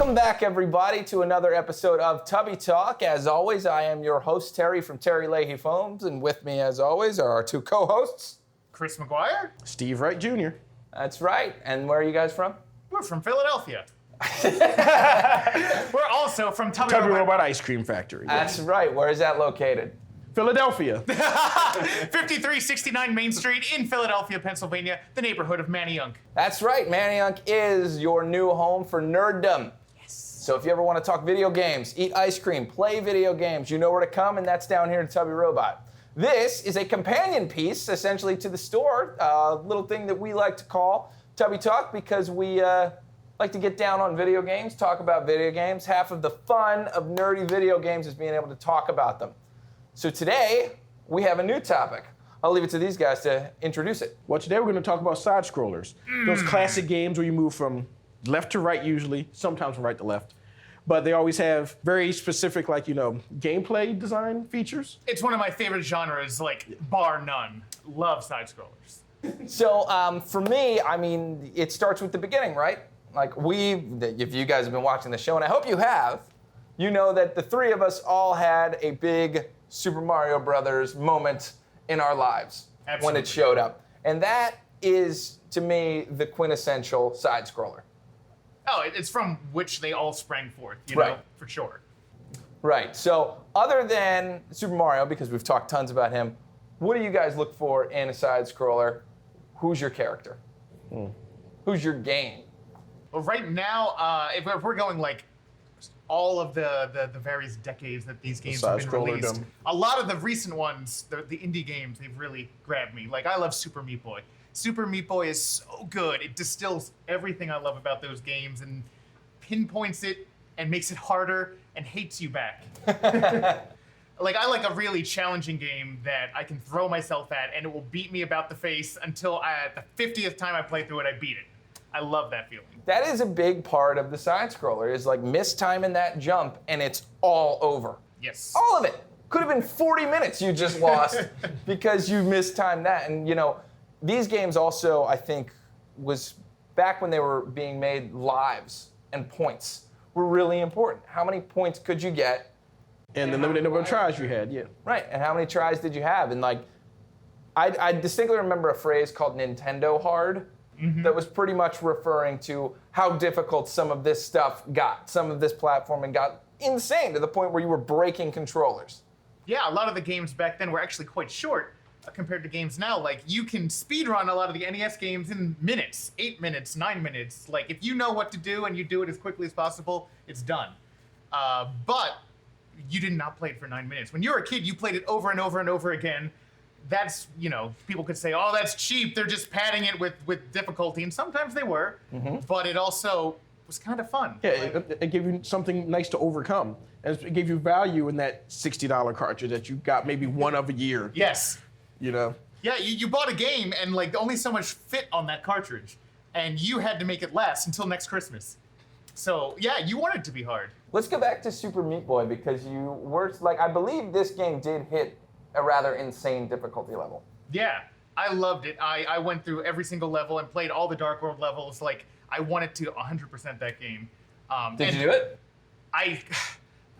Welcome back, everybody, to another episode of Tubby Talk. As always, I am your host, Terry from Terry Leahy Foams, and with me, as always, are our two co-hosts. Chris McGuire. Steve Wright Jr. That's right. And where are you guys from? We're from Philadelphia. We're also from Tubby Robot Ice Cream Factory. That's right. Where is that located? Philadelphia. 5369 Main Street in Philadelphia, Pennsylvania, the neighborhood of Mania. That's right. Mania is your new home for nerddom. Yes. So if you ever want to talk video games, eat ice cream, play video games, you know where to come, and that's down here at Tubby Robot. This is a companion piece, essentially, to the store, a little thing that we like to call Tubby Talk because we like to get down on video games, talk about video games. Half of the fun of nerdy video games is being able to talk about them. So today, we have a new topic. I'll leave it to these guys to introduce it. Well, today we're going to talk about side-scrollers. Those classic games where you move from left to right usually, sometimes from right to left. But they always have very specific, gameplay design features. It's one of my favorite genres, bar none. Love side-scrollers. So for me, it starts with the beginning, right? If you guys have been watching the show, and I hope you have, you know that the three of us all had a big Super Mario Brothers moment in our lives. Absolutely. When it showed up. And that is, to me, the quintessential side-scroller. Oh, it's from which they all sprang forth, Right. for sure. Right. So other than Super Mario, because we've talked tons about him, what do you guys look for in a side-scroller? Who's your character? Who's your game? Well, right now, if we're going all of the various decades that these games have been released. A lot of the recent ones, the indie games, they've really grabbed me. I love Super Meat Boy. Super Meat Boy is so good. It distills everything I love about those games and pinpoints it and makes it harder and hates you back. I like a really challenging game that I can throw myself at and it will beat me about the face until the 50th time I play through it, I beat it. I love that feeling. That is a big part of the side-scroller, is mistiming that jump and it's all over. Yes. All of it. Could have been 40 minutes you just lost because you mistimed that. And, these games also, I think, was back when they were being made, lives and points were really important. How many points could you get? And the limited number of tries you had, yeah. Right, and how many tries did you have? And I distinctly remember a phrase called Nintendo hard that was pretty much referring to how difficult some of this stuff got. Some of this platforming got insane to the point where you were breaking controllers. Yeah, a lot of the games back then were actually quite short compared to games now. You can speedrun a lot of the NES games in minutes, 8 minutes, 9 minutes. If you know what to do and you do it as quickly as possible, it's done. But you did not play it for 9 minutes. When you were a kid, you played it over and over and over again. That's, people could say, oh, that's cheap. They're just padding it with difficulty. And sometimes they were, but it also was kind of fun. Yeah, it gave you something nice to overcome. And it gave you value in that $60 cartridge that you got maybe one of a year. Yes. Yeah, you bought a game and only so much fit on that cartridge. And you had to make it last until next Christmas. So, yeah, you want it to be hard. Let's go back to Super Meat Boy because you were, I believe this game did hit a rather insane difficulty level. Yeah, I loved it. I went through every single level and played all the Dark World levels. I wanted to 100% that game. Did you do it? I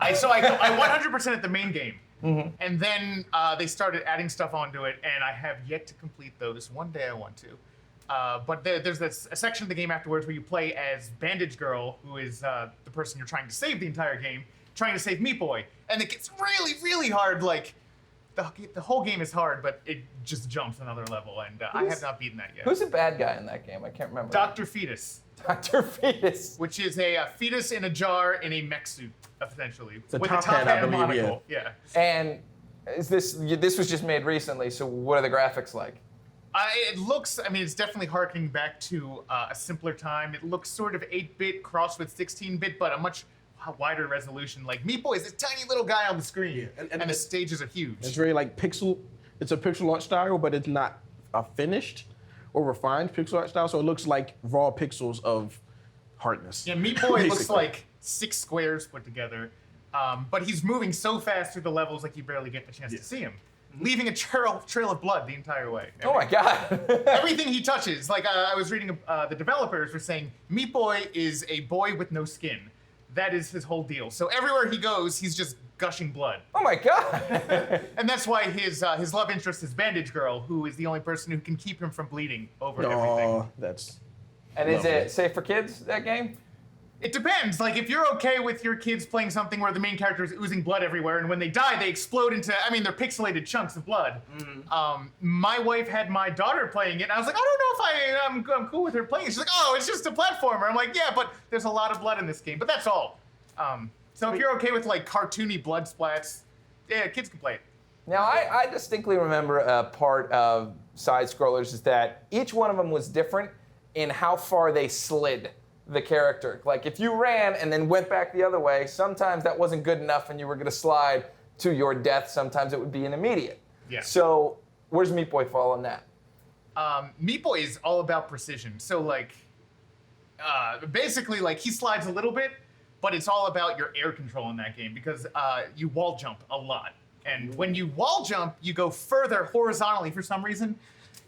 100% at the main game. And then they started adding stuff onto it, and I have yet to complete those. One day I want to. But there's a section of the game afterwards where you play as Bandage Girl, who is the person you're trying to save the entire game, trying to save Meat Boy. And it gets really, really hard. The whole game is hard, but it just jumps another level, and I have not beaten that yet. Who's the bad guy in that game? I can't remember. Dr. Fetus. Dr. Fetus. Which is a fetus in a jar in a mech suit, essentially. It's a with top a top hat, I hat and believe, monocle. Yeah. And this was just made recently, so what are the graphics like? It looks, it's definitely harkening back to a simpler time. It looks sort of 8-bit crossed with 16-bit, but a much wider resolution. Meat Boy is this tiny little guy on the screen, and the stages are huge. It's very it's a pixel art style, but it's not a finished or refined pixel art style, so it looks like raw pixels of hardness. Yeah, Meat Boy looks like 6 squares put together, but he's moving so fast through the levels you barely get the chance to see him. Leaving a trail of blood the entire way. Oh my God. Everything he touches, I was reading, the developers were saying, Meat Boy is a boy with no skin. That is his whole deal. So everywhere he goes, he's just gushing blood. Oh my god! And that's why his love interest is Bandage Girl, who is the only person who can keep him from bleeding over everything. Oh, that's. And is it safe for kids, that game? It depends. Like, if you're okay with your kids playing something where the main character is oozing blood everywhere, and when they die, they explode into, they're pixelated chunks of blood. My wife had my daughter playing it, and I was like, I don't know if I'm cool with her playing it. She's like, oh, it's just a platformer. I'm like, yeah, but there's a lot of blood in this game, but that's all. So if you're okay with, like, cartoony blood splats, yeah, kids can play it. Now, I distinctly remember a part of side-scrollers is that each one of them was different in how far they slid the character. Like, if you ran and then went back the other way, sometimes that wasn't good enough and you were going to slide to your death. Sometimes it would be an immediate. Yeah. So where's Meat Boy fall on that? Meat Boy is all about precision. So, like, basically, like, he slides a little bit, but it's all about your air control in that game because you wall jump a lot. And when you wall jump, you go further horizontally for some reason.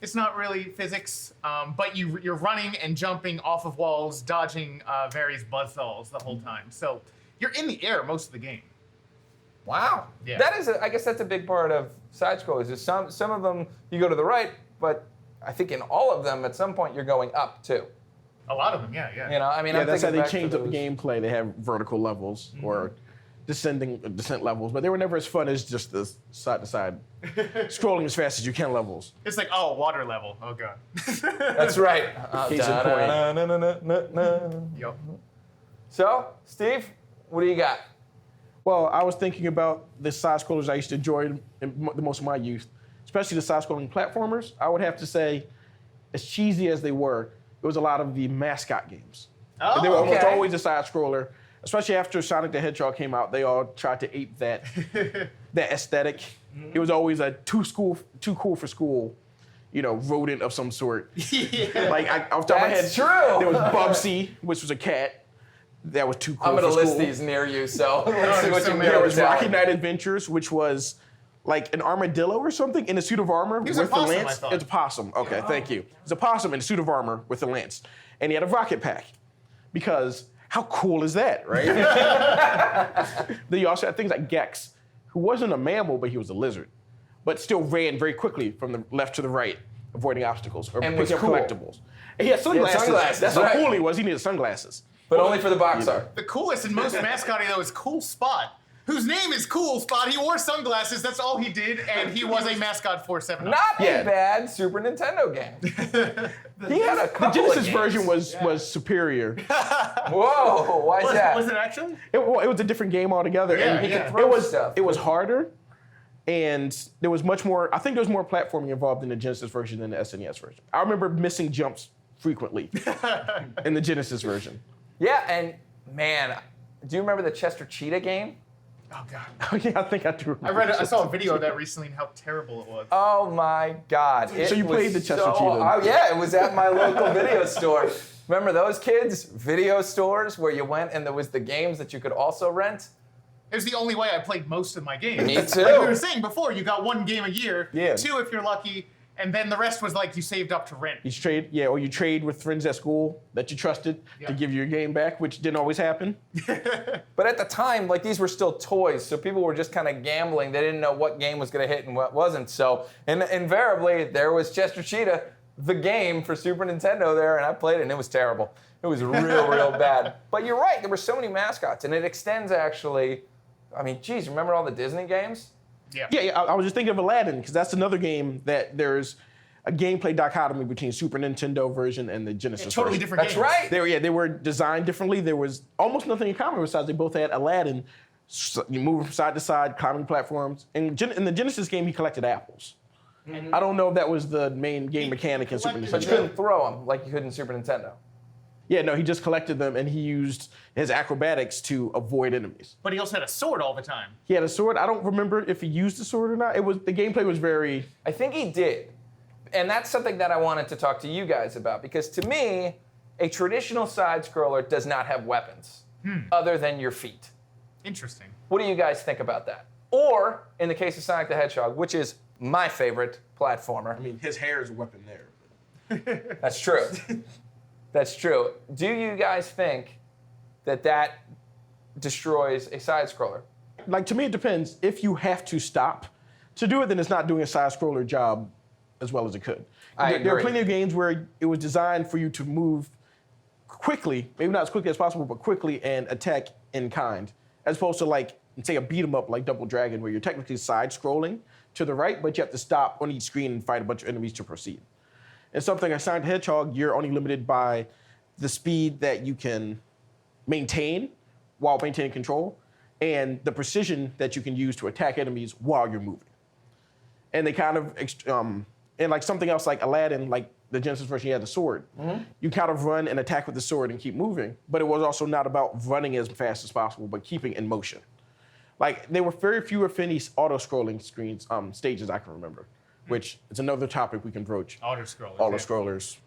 It's not really physics, but you're running and jumping off of walls, dodging various buzzsaws the whole time. So you're in the air most of the game. Wow. Yeah. That is, I guess that's a big part of side-scrollers. Is some of them you go to the right, but I think in all of them at some point you're going up too. A lot of them, yeah. You know, I mean, Yeah, I'm that's how thinking they back to changed up the those- gameplay. They have vertical levels or descent levels, but they were never as fun as just the side-to-side scrolling as fast as you can levels. It's like, oh, water level. Oh, God. That's right. Case in point. Yep. So, Steve, what do you got? Well, I was thinking about the side-scrollers I used to enjoy in the most of my youth, especially the side-scrolling platformers. I would have to say, as cheesy as they were, it was a lot of the mascot games. Oh, They were almost okay. always a side-scroller, especially after Sonic the Hedgehog came out. They all tried to ape that aesthetic. It was always a too cool for school, rodent of some sort. Yeah. Like off the top of my head, That's true. there was Bubsy, which was a cat. That was too cool I'm for going to school. list these near you, so let's see there's what so you many. know. There was Rocky Knight Adventures, which was like an armadillo or something in a suit of armor was with a possum, the I lance. thought. It was a possum. Okay, thank you. It was a possum in a suit of armor with a lance, and he had a rocket pack. Because how cool is that, right? Then you also had things like Gex, who wasn't a mammal, but he was a lizard, but still ran very quickly from the left to the right, avoiding obstacles or And picking was up cool. collectibles. And he had sunglasses. sunglasses, That's right. how cool he was. He needed sunglasses. But only for the box art. The coolest and most mascotty, though, is Cool Spot, whose name is Cool Spot. He wore sunglasses. That's all he did, and he was a mascot for 7 Up. Not Yeah. a bad Super Nintendo game. He had a The couple Genesis of games. version was superior. Whoa, why is that? Was it actually? It was a different game altogether. Yeah, and he could throw it was stuff. it was harder, and there was much more. I think there was more platforming involved in the Genesis version than the SNES version. I remember missing jumps frequently in the Genesis version. Yeah, and man, do you remember the Chester Cheetah game? Oh, God. Oh, yeah, I think I do. I saw a video of that recently and how terrible it was. Oh my God. So you was played the Chester so- Cheetah? Oh yeah, it was at my local video store. Remember those kids? Video stores where you went and there was the games that you could also rent? It was the only way I played most of my games. Me Like too. we were saying before, you got 1 game a year, Yeah. 2 if you're lucky, and then the rest was like you saved up to rent. You trade, or you trade with friends at school that you trusted Yeah. to give you your game back, which didn't always happen. But at the time, like these were still toys, so people were just kind of gambling. They didn't know what game was going to hit and what wasn't. So, and invariably, there was Chester Cheetah, the game for Super Nintendo there, and I played it, and it was terrible. It was real bad. But you're right, there were so many mascots, and it extends actually. I mean, geez, remember all the Disney games? Yeah, I was just thinking of Aladdin, because that's another game that there's a gameplay dichotomy between Super Nintendo version and the Genesis Totally version. different That's games. right. They were designed differently. There was almost nothing in common besides they both had Aladdin. So you move from side to side, climbing platforms. In the Genesis game, he collected apples. I don't know if that was the main game mechanic in Super collected- But you Nintendo. couldn't throw them like you could in Super Nintendo. Yeah, no, he just collected them and he used his acrobatics to avoid enemies. But he also had a sword all the time. He had a sword. I don't remember if he used the sword or not. The gameplay was very. I think he did. And that's something that I wanted to talk to you guys about because to me, a traditional side scroller does not have weapons other than your feet. Interesting. What do you guys think about that? Or, in the case of Sonic the Hedgehog, which is my favorite platformer. I mean, his hair is a weapon there. That's true. That's true. Do you guys think that destroys a side scroller? Like, to me, it depends. If you have to stop to do it, then it's not doing a side scroller job as well as it could. There are plenty of games where it was designed for you to move quickly, maybe not as quickly as possible, but quickly and attack in kind, as opposed to, like, say a beat 'em up like Double Dragon, where you're technically side scrolling to the right, but you have to stop on each screen and fight a bunch of enemies to proceed. And something like Sonic the Hedgehog, you're only limited by the speed that you can maintain while maintaining control, and the precision that you can use to attack enemies while you're moving. And they kind of, and like something else like Aladdin, like the Genesis version, you had the sword. Mm-hmm. You kind of run and attack with the sword and keep moving, but it was also not about running as fast as possible, but keeping in motion. Like, there were very few, if any, auto-scrolling screens, stages I can remember, which is another topic we can broach. Auto-scrollers. Auto-scrollers.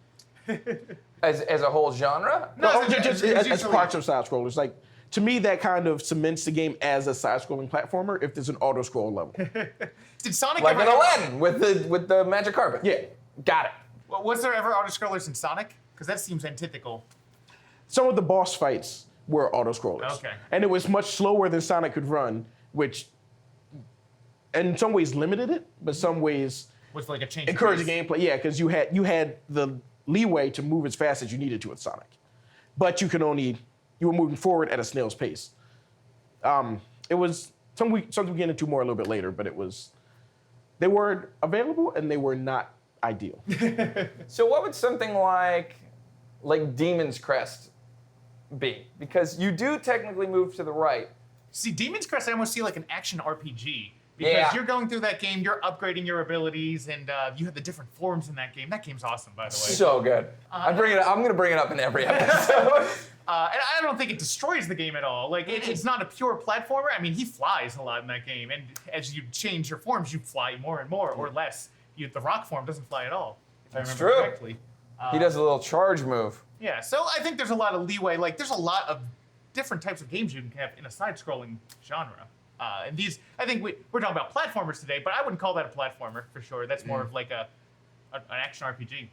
As a whole genre? No, just as parts of side-scrollers. Like, to me, that kind of cements the game as a side-scrolling platformer if there's an auto-scroll level. Did Sonic like ever... in Aladdin with the magic carpet. Yeah. Got it. Well, was there ever auto-scrollers in Sonic? Because that seems antithetical. Some of the boss fights were auto-scrollers. Okay. And it was much slower than Sonic could run, which in some ways limited it, but some ways was like a change. Encouraging gameplay, yeah, because you had the leeway to move as fast as you needed to with Sonic. But you were moving forward at a snail's pace. It was something we get into more a little bit later, but they were available and they were not ideal. So what would something like Demon's Crest be? Because you do technically move to the right. See, Demon's Crest, I almost see like an action RPG. Because you're going through that game, you're upgrading your abilities, and you have the different forms in that game. That game's awesome, by the way. So good. I'm going to bring it up in every episode. And I don't think it destroys the game at all. Like, it's not a pure platformer. I mean, he flies a lot in that game, and as you change your forms, you fly more and more, or less. The rock form doesn't fly at all, if I remember correctly. He does a little charge move. Yeah, so I think there's a lot of leeway. Like, there's a lot of different types of games you can have in a side-scrolling genre. And these, I think we're talking about platformers today, but I wouldn't call that a platformer for sure. That's more of like an action RPG.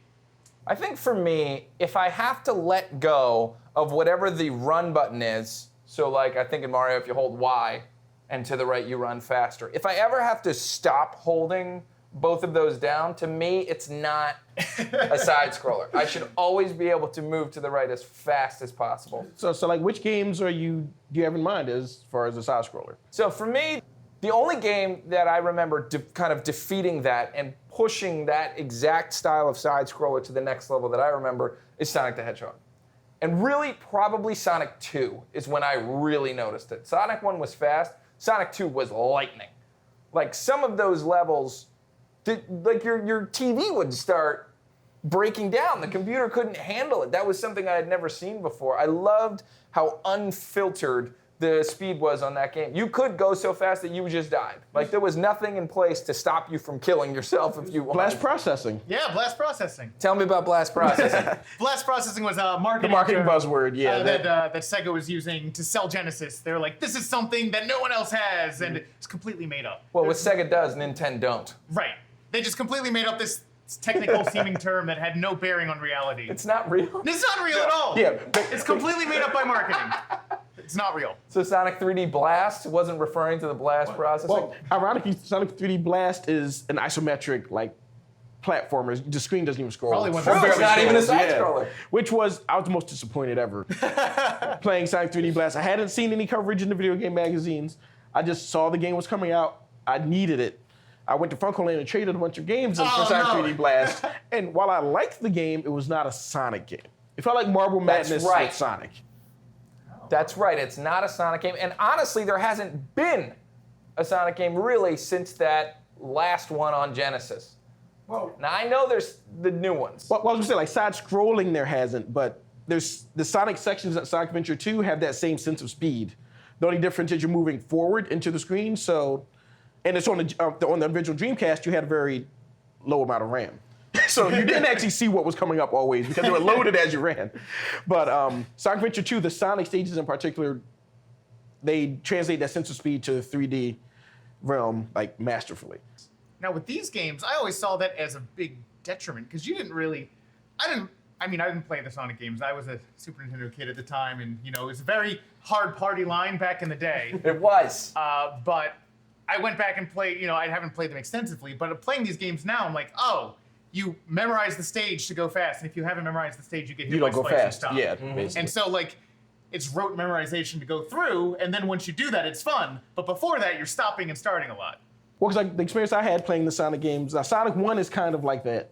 I think for me, if I have to let go of whatever the run button is, so like I think in Mario, if you hold Y and to the right, you run faster. If I ever have to stop holding both of those down, to me, it's not a side scroller. I should always be able to move to the right as fast as possible. So like, which games do you have in mind as far as a side scroller? So for me, the only game that I remember kind of defeating that and pushing that exact style of side scroller to the next level that I remember is Sonic the Hedgehog. And really, probably Sonic 2 is when I really noticed it. Sonic 1 was fast. Sonic 2 was lightning. Like, some of those levels, like your TV would start breaking down. The computer couldn't handle it. That was something I had never seen before. I loved how unfiltered the speed was on that game. You could go so fast that you just died. Like, there was nothing in place to stop you from killing yourself if you wanted. Blast processing. Yeah, blast processing. Tell me about blast processing. Blast processing was a marketing buzzword, yeah. That Sega was using to sell Genesis. They were like, this is something that no one else has, and it's completely made up. Well, what Sega does, Nintendo don't. Right. They just completely made up this technical seeming term that had no bearing on reality. It's not real? It's not real at all. Yeah. It's completely made up by marketing. It's not real. So Sonic 3D Blast wasn't referring to the blast processing? Well, ironically, Sonic 3D Blast is an isometric, like, platformer. The screen doesn't even scroll. Probably it's not even a side scroller. Which I was the most disappointed ever playing Sonic 3D Blast. I hadn't seen any coverage in the video game magazines. I just saw the game was coming out. I needed it. I went to Funko Land and traded a bunch of games for Sonic 3D Blast. And while I liked the game, it was not a Sonic game. It felt like Marble Madness with Sonic. That's right. It's not a Sonic game. And honestly, there hasn't been a Sonic game really since that last one on Genesis. Whoa. Now, I know there's the new ones. Well, I was going to say, like, side-scrolling there hasn't, but there's the Sonic sections at Sonic Adventure 2 have that same sense of speed. The only difference is you're moving forward into the screen, and it's on the original Dreamcast, you had a very low amount of RAM. So you didn't actually see what was coming up always because they were loaded as you ran. But Sonic Adventure 2, the Sonic stages in particular, they translate that sense of speed to the 3D realm, like, masterfully. Now, with these games, I always saw that as a big detriment because I didn't I mean, I didn't play the Sonic games. I was a Super Nintendo kid at the time, and it was a very hard party line back in the day. It was. But I went back and played. I haven't played them extensively, but playing these games now, I'm like, oh, you memorize the stage to go fast, and if you haven't memorized the stage, you get hit You by don't go spikes and fast. stuff. Yeah, basically. And so it's rote memorization to go through, and then once you do that, it's fun. But before that, you're stopping and starting a lot. Well, because the experience I had playing the Sonic games, Sonic 1 is kind of like that.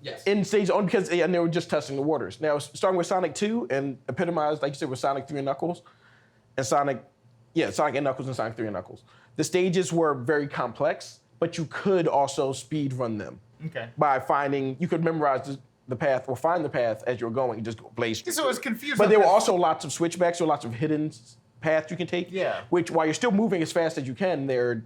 Yes. In stage only because and they were just testing the waters. Now, starting with Sonic 2 and epitomized, like you said, with Sonic 3 and Knuckles, and Sonic and Knuckles and Sonic 3 and Knuckles. The stages were very complex, but you could also speed run them. Okay. By you could memorize the path or find the path as you're going and just go blaze. So I was confused. But there were also lots of switchbacks or lots of hidden paths you can take. Yeah. Which, while you're still moving as fast as you can, they're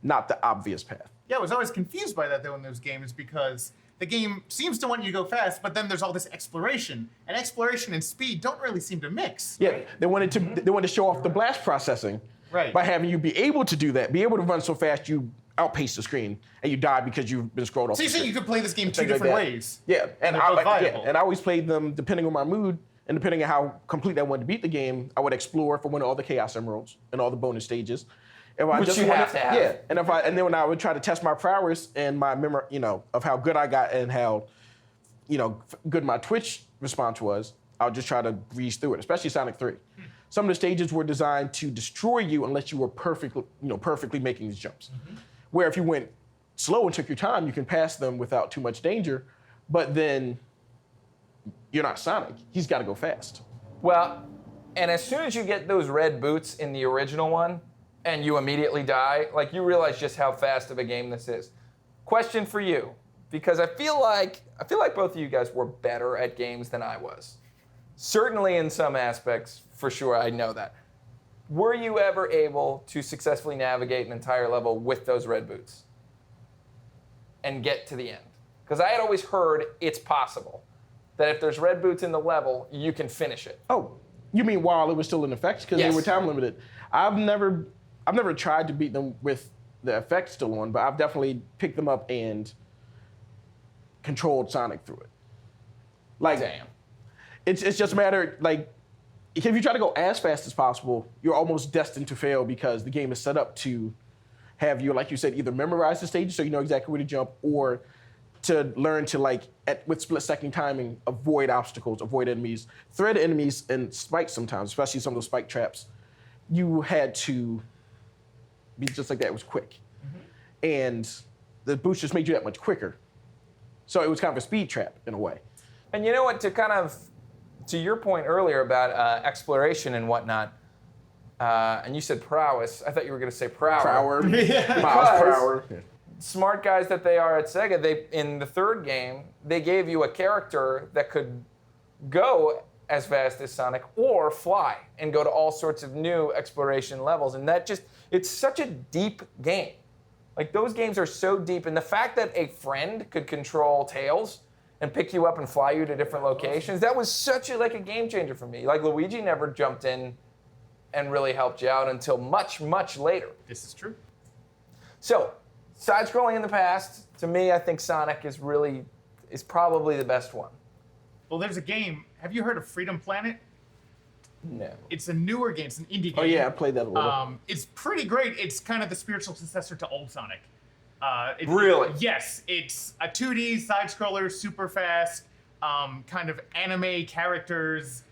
not the obvious path. Yeah, I was always confused by that, though, in those games, because the game seems to want you to go fast, but then there's all this exploration. And exploration and speed don't really seem to mix. Yeah, they wanted to show off the blast processing. Right. By having you be able to do that, be able to run so fast you outpace the screen and you die because you've been scrolled off. So you say you could play this game two Things like different that. ways. Yeah, and they're both viable. and I always played them depending on my mood and depending on how complete I wanted to beat the game. I would explore for one of all the Chaos Emeralds and all the bonus stages. If I Which just you wanted, have to have. Yeah, and then when I would try to test my prowess and my memory, of how good I got and how, good my Twitch response was, I would just try to breeze through it, especially Sonic 3. Some of the stages were designed to destroy you unless you were perfectly making these jumps. Mm-hmm. Where if you went slow and took your time, you can pass them without too much danger, but then you're not Sonic. He's got to go fast. Well, and as soon as you get those red boots in the original one, and you immediately die, you realize just how fast of a game this is. Question for you, because I feel like both of you guys were better at games than I was. Certainly in some aspects, for sure, I know that. Were you ever able to successfully navigate an entire level with those red boots and get to the end? Because I had always heard it's possible that if there's red boots in the level, you can finish it. Oh, you mean while it was still in effect? Because Yes. they were time limited. I've never tried to beat them with the effect still on, but I've definitely picked them up and controlled Sonic through it. Damn. It's just a matter, if you try to go as fast as possible, you're almost destined to fail because the game is set up to have you, like you said, either memorize the stages so you know exactly where to jump, or to learn to, with split-second timing, avoid obstacles, avoid enemies, thread enemies, and spikes sometimes, especially some of those spike traps. You had to be just like that. It was quick. Mm-hmm. And the boost just made you that much quicker. So it was kind of a speed trap in a way. And you know what, to your point earlier about exploration and whatnot, and you said prowess. I thought you were going to say prower. Miles Prower. Yeah. Smart guys that they are at Sega, in the third game, they gave you a character that could go as fast as Sonic or fly and go to all sorts of new exploration levels. And it's such a deep game. Those games are so deep. And the fact that a friend could control Tails and pick you up and fly you to different locations, that was such a game changer for me. Luigi never jumped in and really helped you out until much, much later. This is true. So, side-scrolling in the past, to me, I think Sonic is probably the best one. Well, there's a game. Have you heard of Freedom Planet? No. It's a newer game. It's an indie game. Oh, yeah, I played that a little. It's pretty great. It's kind of the spiritual successor to old Sonic. Really? Yes. It's a 2D side-scroller, super fast, kind of anime characters,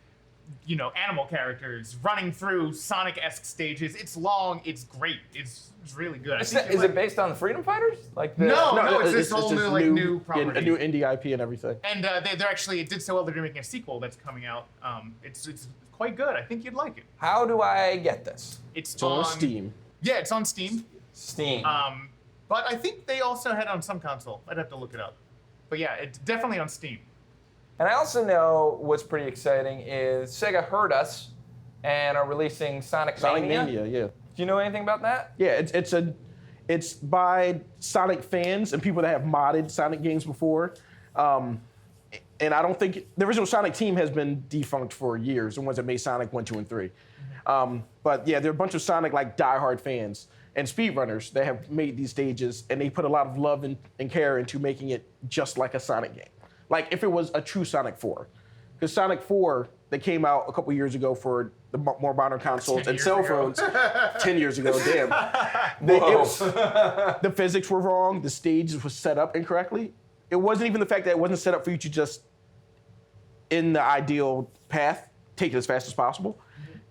animal characters running through Sonic-esque stages. It's long. It's great. It's really good. Is it based on the Freedom Fighters? No, it's this whole new property. A new indie IP and everything. And they're actually, it did so well, they're making a sequel that's coming out. It's quite good. I think you'd like it. How do I get this? It's on Steam. Yeah, it's on Steam. Steam. But I think they also had it on some console. I'd have to look it up. But yeah, it's definitely on Steam. And I also know what's pretty exciting is Sega heard us and are releasing Sonic Mania. Mania, yeah. Do you know anything about that? Yeah, it's by Sonic fans and people that have modded Sonic games before. And I don't think the original Sonic team has been defunct for years, the ones that made Sonic 1, 2, and 3. But yeah, there are a bunch of Sonic diehard fans and speedrunners that have made these stages, and they put a lot of love and care into making it just like a Sonic game. Like if it was a true Sonic 4. Because Sonic 4, that came out a couple years ago for the more modern consoles and cell phones. 10 years ago, damn. The physics were wrong. The stage was set up incorrectly. It wasn't even the fact that it wasn't set up for you to just, in the ideal path, take it as fast as possible.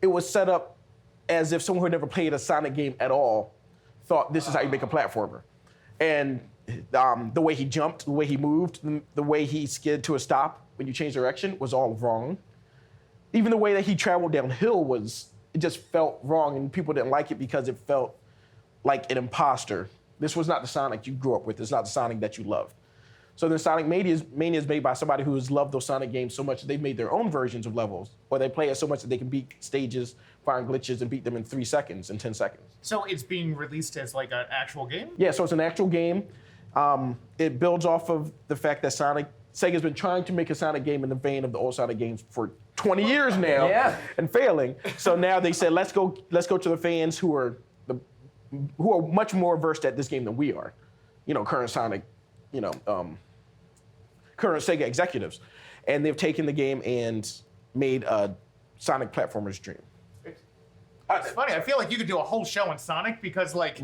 It was set up as if someone who had never played a Sonic game at all thought this is how you make a platformer. And the way he jumped, the way he moved, the way he skid to a stop when you change direction was all wrong. Even the way that he traveled downhill it just felt wrong, and people didn't like it because it felt like an imposter. This was not the Sonic you grew up with. It's not the Sonic that you loved. So then Sonic Mania is made by somebody who has loved those Sonic games so much that they've made their own versions of levels, or they play it so much that they can beat stages, find glitches, and beat them in 3 seconds, in 10 seconds. So it's being released as like an actual game? Yeah, so it's an actual game. It builds off of the fact that Sega's been trying to make a Sonic game in the vein of the old Sonic games for 20 years now, and failing. So now they said, let's go to the fans who are much more versed at this game than we are. Current Sonic, current Sega executives, and they've taken the game and made a Sonic platformer's dream. It's funny. I feel like you could do a whole show on Sonic because, like,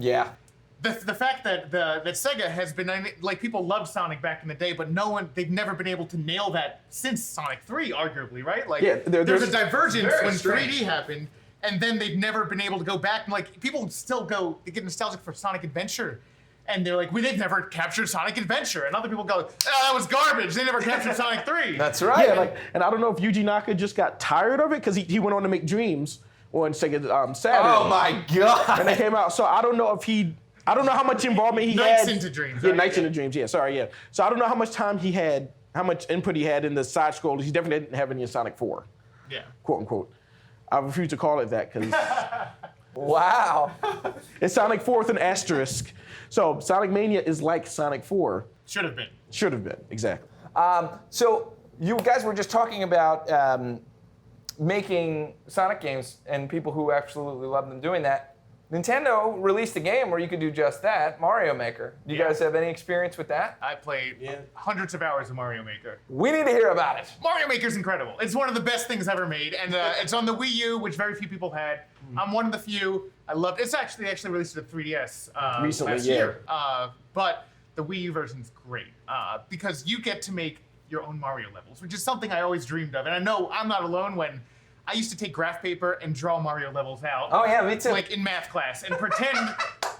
the fact that that Sega has been, like, people loved Sonic back in the day, but they've never been able to nail that since Sonic 3, arguably, right? Like, there's a divergence when 3D happened, and then they've never been able to go back. And, like, people still they get nostalgic for Sonic Adventure. And they're like, they've never captured Sonic Adventure. And other people go, that was garbage. They never captured Sonic 3. That's right. Yeah, and I don't know if Yuji Naka just got tired of it, because he went on to make Dreams on Sega Saturn. Oh my God. And they came out. So I don't know how much involvement he had. Nights into Dreams. Yeah, Nights into Dreams. Yeah, sorry, yeah. So I don't know how much time he had, how much input he had in the side scrollers. He definitely didn't have any in Sonic 4. Yeah. Quote unquote. I refuse to call it that because wow. It's Sonic 4 with an asterisk. So Sonic Mania is like Sonic 4. Should have been. Should have been, exactly. So you guys were just talking about making Sonic games and people who absolutely love them doing that. Nintendo released a game where you could do just that, Mario Maker. Do you guys have any experience with that? I played hundreds of hours of Mario Maker. We need to hear about it. Mario Maker's incredible. It's one of the best things ever made, and it's on the Wii U, which very few people had. I'm one of the few. I loved it. It's actually released to the 3DS recently, last year. But the Wii U version's great because you get to make your own Mario levels, which is something I always dreamed of. And I know I'm not alone when I used to take graph paper and draw Mario levels out. Oh yeah, me too. Like in math class, and pretend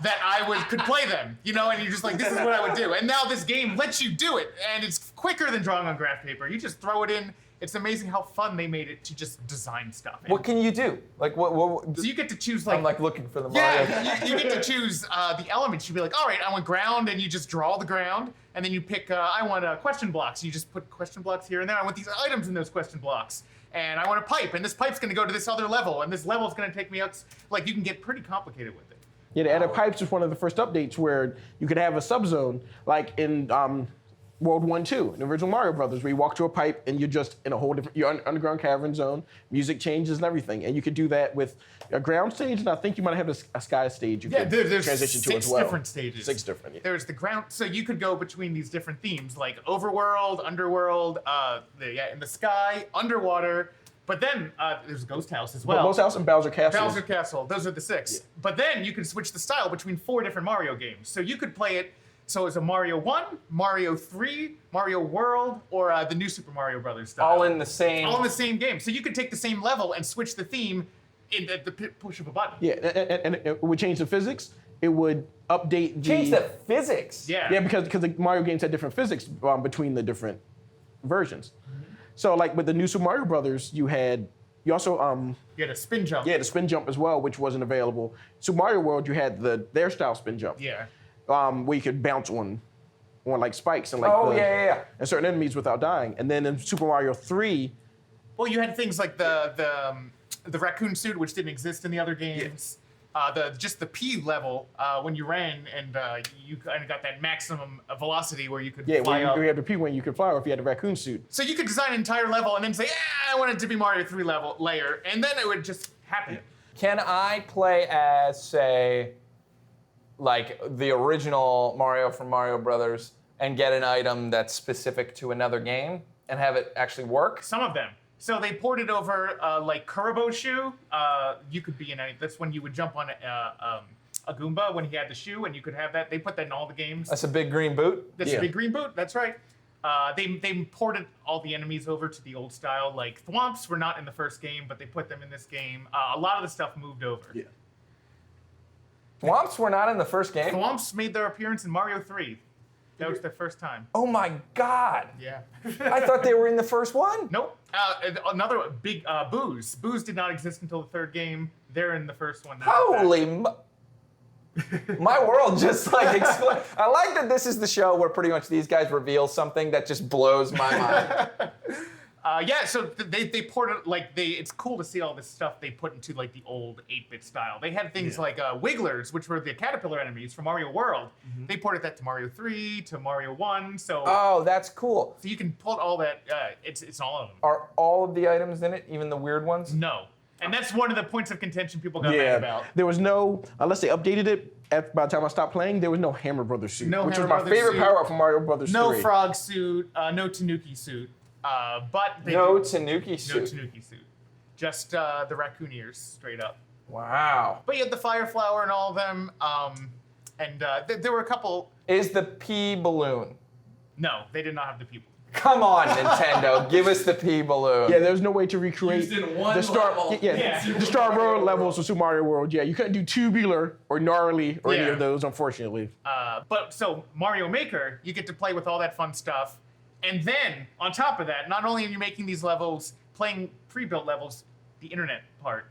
that I could play them, and you're just like, this is what I would do. And now this game lets you do it, and it's quicker than drawing on graph paper. You just throw it in. It's amazing how fun they made it to just design stuff. What can you do? Like what so you get to choose I'm like looking for the Mario. Yeah, you get to choose the elements. You'd be like, all right, I want ground, and you just draw the ground, and then you pick, I want question blocks. You just put question blocks here and there. I want these items in those question blocks. And I want a pipe, and this pipe's going to go to this other level, and this level's going to take me out. Like, you can get pretty complicated with it. Yeah, the added pipes was one of the first updates where you could have a subzone, like in World 1, 2, in the original Mario Brothers, where you walk to a pipe and you're just in a whole different, you're underground cavern zone, music changes and everything. And you could do that with a ground stage, and I think you might have a sky stage you could there's transition to as 6 well. different stages. 6 different, yeah. There's the ground, so you could go between these different themes, like overworld, underworld, in the sky, underwater. But then there's Ghost House as well. Ghost House and Bowser Castle. Bowser Castle, those are the 6. Yeah. But then you can switch the style between 4 different Mario games. So you could play it, so it's a Mario 1, Mario 3, Mario World, or the new Super Mario Brothers style. All in the same game. So you could take the same level and switch the theme in the push of a button. Yeah, and it would change the physics. It would update Change the physics? Yeah, because the Mario games had different physics between the different versions. So, like with the new Super Mario Brothers, you also you had a spin jump. Yeah, the spin jump as well, which wasn't available. Super Mario World, you had their style spin jump. Yeah. Where you could bounce on like spikes and like and certain enemies without dying. And then in Super Mario 3, well, you had things like the raccoon suit, which didn't exist in the other games. Just the P level when you ran, and you kind of got that maximum velocity where you could fly up. Yeah, you had the P when you could fly, or if you had the raccoon suit. So you could design an entire level and then say, I want it to be Mario 3 level layer, and then it would just happen. Can I play as, say, like the original Mario from Mario Brothers, and get an item that's specific to another game and have it actually work? Some of them. So they ported over like Kuribo shoe. You could be in any. That's when you would jump on a Goomba when he had the shoe, and you could have that. They put that in all the games. That's a big green boot? That's a big green boot. That's right. They ported all the enemies over to the old style. Like Thwomps were not in the first game, but they put them in this game. A lot of the stuff moved over. Yeah. Thwomps were not in the first game? Thwomps made their appearance in Mario 3. That was their first time. Oh my God. Yeah. I thought they were in the first one. Nope. Another big Booze. Booze did not exist until the third game. They're in the first one. Holy my world just like exploded. I like that this is the show where pretty much these guys reveal something that just blows my mind. Yeah, so they ported it's cool to see all this stuff they put into like the old 8-bit style. They had things like Wigglers, which were the caterpillar enemies from Mario World. Mm-hmm. They ported that to Mario 3, to Mario 1. So that's cool. So you can pull all that. It's all of them. Are all of the items in it, even the weird ones? No. And that's one of the points of contention people got mad about. There was no, unless they updated it by the time I stopped playing, there was no Hammer Brothers suit, which was my favorite power-up from Mario Brothers 3. No frog suit, no Tanuki suit. But no Tanuki suit. No Tanuki suit. Just the raccoon ears, straight up. Wow. But you had the fire flower and all of them. And there were a couple. Is the pea balloon? No, they did not have the people. Come on, Nintendo, give us the pea balloon. Yeah, there's no way to recreate the Star the Star Road levels of Super Mario World. Yeah, you couldn't do Tubular or Gnarly or any of those, unfortunately. But so Mario Maker, you get to play with all that fun stuff. And then, on top of that, not only are you making these levels, playing pre-built levels, the internet part.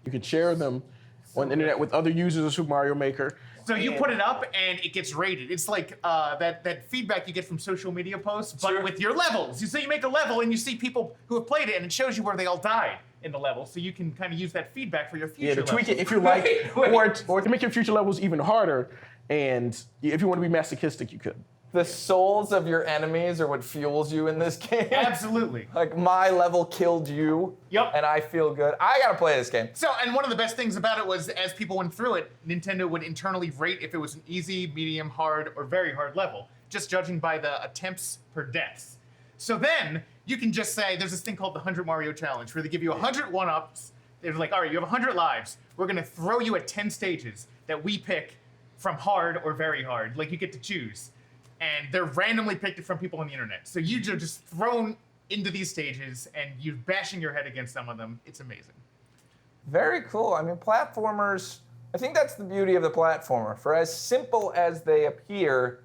You could share them on the internet with other users of Super Mario Maker. So you put it up and it gets rated. It's like that feedback you get from social media posts, but with your levels. So you make a level and you see people who have played it, and it shows you where they all died in the level. So you can kind of use that feedback for your future to tweak levels. it if you like, or to make your future levels even harder. And if you want to be masochistic, you could. The souls of your enemies are what fuels you in this game. Absolutely. Like, my level killed you, and I feel good. I gotta play this game. So, and one of the best things about it was, as people went through it, Nintendo would internally rate if it was an easy, medium, hard, or very hard level, just judging by the attempts per deaths. So then, you can just say, there's this thing called the 100 Mario Challenge, where they give you 100 one-ups. They're like, all right, you have 100 lives. We're gonna throw you at 10 stages that we pick from hard or very hard. Like, you get to choose. And they're randomly picked from people on the internet. So you're just thrown into these stages, and you're bashing your head against some of them. It's amazing. Very cool. I mean, platformers, I think that's the beauty of the platformer. For as simple as they appear,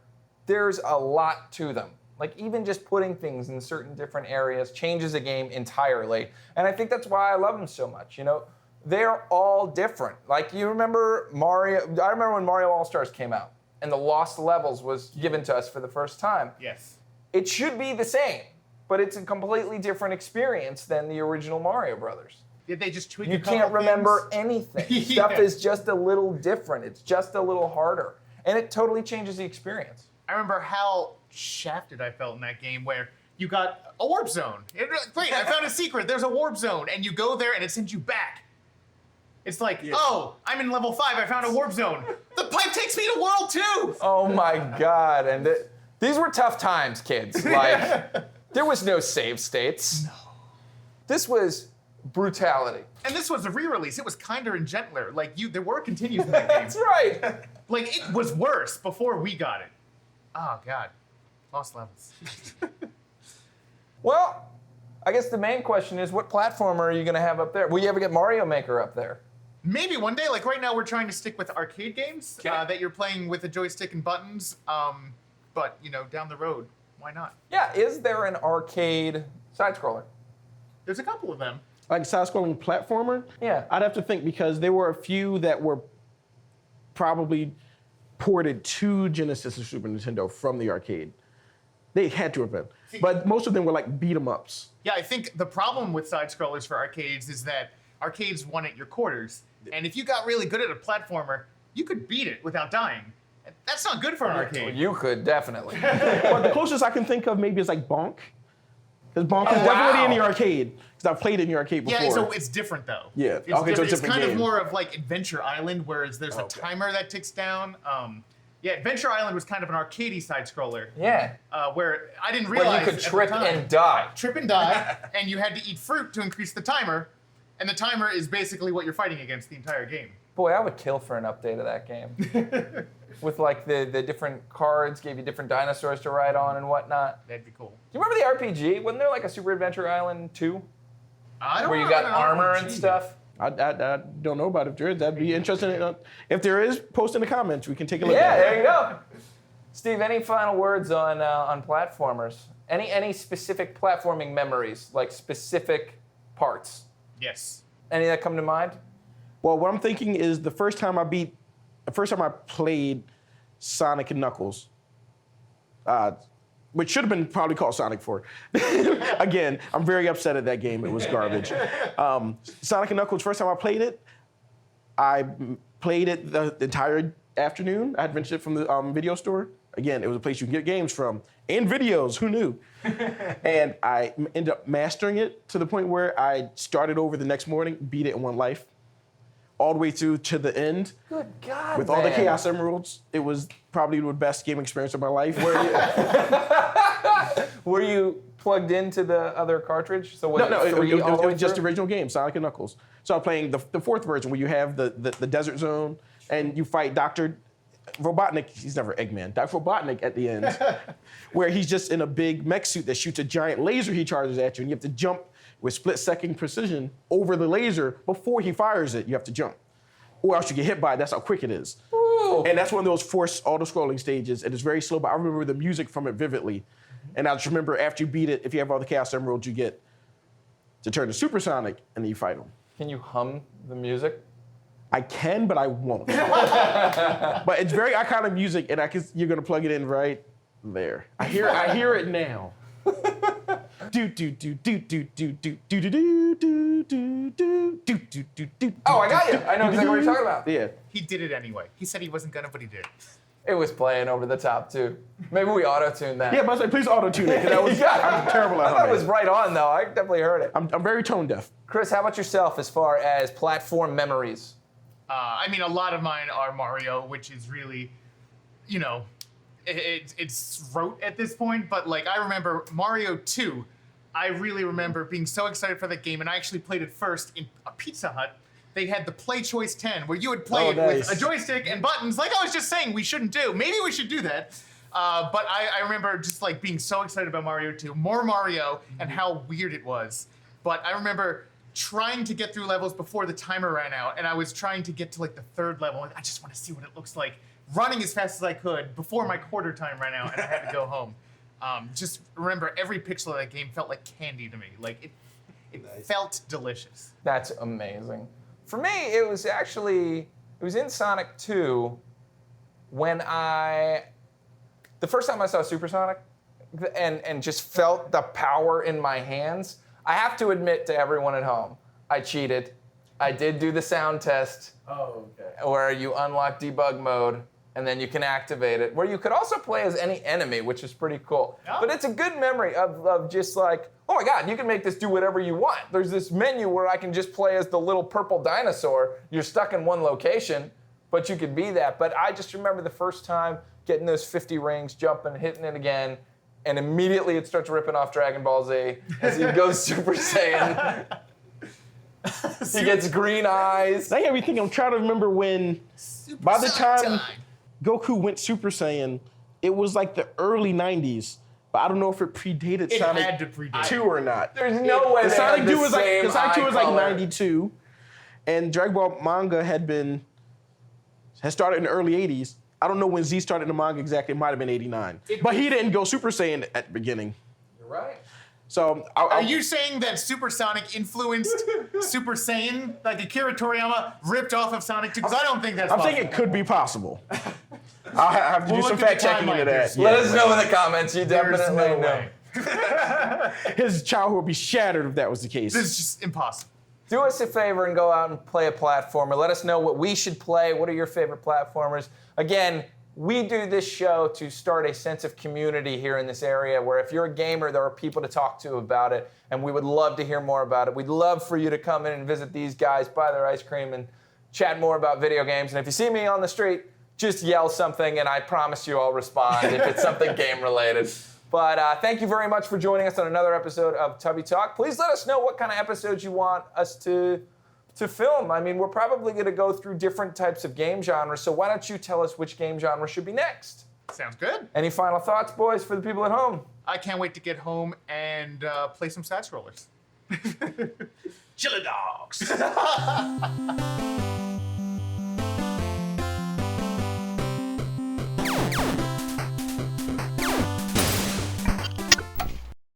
there's a lot to them. Like, even just putting things in certain different areas changes a game entirely. And I think that's why I love them so much. You know, they're all different. Like, you remember Mario, I remember when Mario All-Stars came out, and the Lost Levels was given to us for the first time. Yes. It should be the same, but it's a completely different experience than the original Mario Brothers. Did they just tweak You can't remember anything. Stuff is just a little different. It's just a little harder. And it totally changes the experience. I remember how shafted I felt in that game where you got a warp zone. Great, I found a secret. There's a warp zone. And you go there and it sends you back. It's like, oh, I'm in level 5. I found a warp zone. The pipe takes me to World 2. Oh my God. And these were tough times, kids. Like, there was no save states. No. This was brutality. And this was a re-release. It was kinder and gentler. Like, there were continues in that game. That's right. Like, it was worse before we got it. Oh, God. Lost levels. Well, I guess the main question is, what platformer are you going to have up there? Will you ever get Mario Maker up there? Maybe one day. Like, right now, we're trying to stick with arcade games that you're playing with a joystick and buttons. But, you know, down the road, why not? Yeah, is there an arcade side-scroller? There's a couple of them. Like a side-scrolling platformer? Yeah. I'd have to think, because there were a few that were probably ported to Genesis and Super Nintendo from the arcade. They had to have been. But most of them were like beat-em-ups. Yeah, I think the problem with side-scrollers for arcades is that arcades won at your quarters. And if you got really good at a platformer, you could beat it without dying. That's not good for an arcade. You could, definitely. Well, the closest I can think of maybe is like Bonk. Because Bonk is definitely in the arcade. Because I've played it in the arcade before. Yeah, so it's different though. Yeah, it's, okay, so it's it's different kind game. of more of like Adventure Island, whereas there's a timer that ticks down. Yeah, Adventure Island was kind of an arcadey side scroller. Yeah. Where I didn't realize Where you could trip and die. Trip and die, and you had to eat fruit to increase the timer, and the timer is basically what you're fighting against the entire game. Boy, I would kill for an update of that game. With like the different cards, gave you different dinosaurs to ride on and whatnot. That'd be cool. Do you remember the RPG? Wasn't there like a Super Adventure Island 2? I don't Where you know got an armor RPG. and stuff? I don't know about it. If there is, that'd be interesting. If there is, post in the comments. We can take a look Yeah, at it. there you go. Steve, any final words on platformers? Any specific platforming memories, like specific parts? Yes. Any that come to mind? Well, what I'm thinking is the first time I played Sonic and Knuckles, which should have been probably called Sonic 4. Again, I'm very upset at that game. It was garbage. Sonic and Knuckles, first time I played it the entire afternoon. I had rented it from the video store. Again, it was a place you can get games from and videos. Who knew? And I ended up mastering it to the point where I started over the next morning, beat it in one life, all the way through to the end. Good God, With all the Chaos Emeralds. It was probably the best game experience of my life. Were you plugged into the other cartridge? So No, it three all the way was just the through? original game, Sonic and Knuckles. So I'm playing the fourth version where you have the desert zone and you fight Dr. Robotnik. He's never Eggman. Dr. Robotnik at the end, where he's just in a big mech suit that shoots a giant laser he charges at you, and you have to jump with split-second precision over the laser before he fires it. You have to jump, or else you get hit by it. That's how quick it is. Ooh. And that's one of those forced auto-scrolling stages, and it's very slow, but I remember the music from it vividly. And I just remember after you beat it, if you have all the Chaos Emeralds, you get to turn to Supersonic, and then you fight him. Can you hum the music? I can, but I won't. But it's very iconic music, and you're gonna plug it in right there. I hear it now. Do do do do do do do do do do do do do do do do. Oh, I got you. I know exactly what you're talking about. Yeah. He did it anyway. He said he wasn't gonna, but he did. It was playing over the top too. Maybe we auto-tuned that. Yeah, but I say please auto-tune it, because I'm terrible at I thought it was humming. right on though. I definitely heard it. I'm very tone deaf. Chris, how about yourself as far as platform memories? I mean, a lot of mine are Mario, which is really, you know, it's rote at this point. But like, I remember Mario 2. I really remember being so excited for that game, and I actually played it first in a Pizza Hut. They had the Play Choice 10, where you would play it with a joystick and buttons, like I was just saying we shouldn't do. Maybe we should do that. But I remember just like being so excited about Mario 2, more Mario, and how weird it was. But I remember trying to get through levels before the timer ran out, and I was trying to get to like the third level, and I just want to see what it looks like, running as fast as I could before my quarter time ran out, and I had to go home. Just remember, every pixel of that game felt like candy to me. Like it felt delicious. That's amazing. For me, it was in Sonic 2 when the first time I saw Supersonic and just felt the power in my hands. I have to admit to everyone at home, I cheated. I did do the sound test. Oh, okay. Where you unlock debug mode and then you can activate it, where you could also play as any enemy, which is pretty cool. Yeah. But it's a good memory of just like, oh my God, you can make this do whatever you want. There's this menu where I can just play as the little purple dinosaur. You're stuck in one location, but you could be that. But I just remember the first time getting those 50 rings, jumping, hitting it again, and immediately it starts ripping off Dragon Ball Z as he goes Super Saiyan. He gets green eyes. Now everything I'm trying to remember when, by the time Goku went Super Saiyan, it was like the early 90s. But I don't know if it predated It Sonic had to predate. 2 or not. There's no way The they Sonic had 2 the was like same the Sonic 2 was eye like color. 92, and Dragon Ball manga had started in the early 80s. I don't know when Z started the manga exactly. It might have been 89. But he didn't go Super Saiyan at the beginning. You're right. So Are you saying that Supersonic influenced Super Saiyan? Like Akira Toriyama ripped off of Sonic 2? Because I don't think that's I'm possible. thinking it could be possible. I'll have to We'll do some look at fact the checking into timeline. that. Let us know in the comments. You There's definitely no know. way. His childhood would be shattered if that was the case. This is just impossible. Do us a favor and go out and play a platformer. Let us know what we should play. What are your favorite platformers? Again, we do this show to start a sense of community here in this area where if you're a gamer, there are people to talk to about it, and we would love to hear more about it. We'd love for you to come in and visit these guys, buy their ice cream, and chat more about video games. And if you see me on the street, just yell something, and I promise you I'll respond if it's something game-related. But thank you very much for joining us on another episode of Tubby Talk. Please let us know what kind of episodes you want us to film. I mean, we're probably going to go through different types of game genres, so why don't you tell us which game genre should be next? Sounds good. Any final thoughts, boys, for the people at home? I can't wait to get home and play some side scrollers. Chili dogs.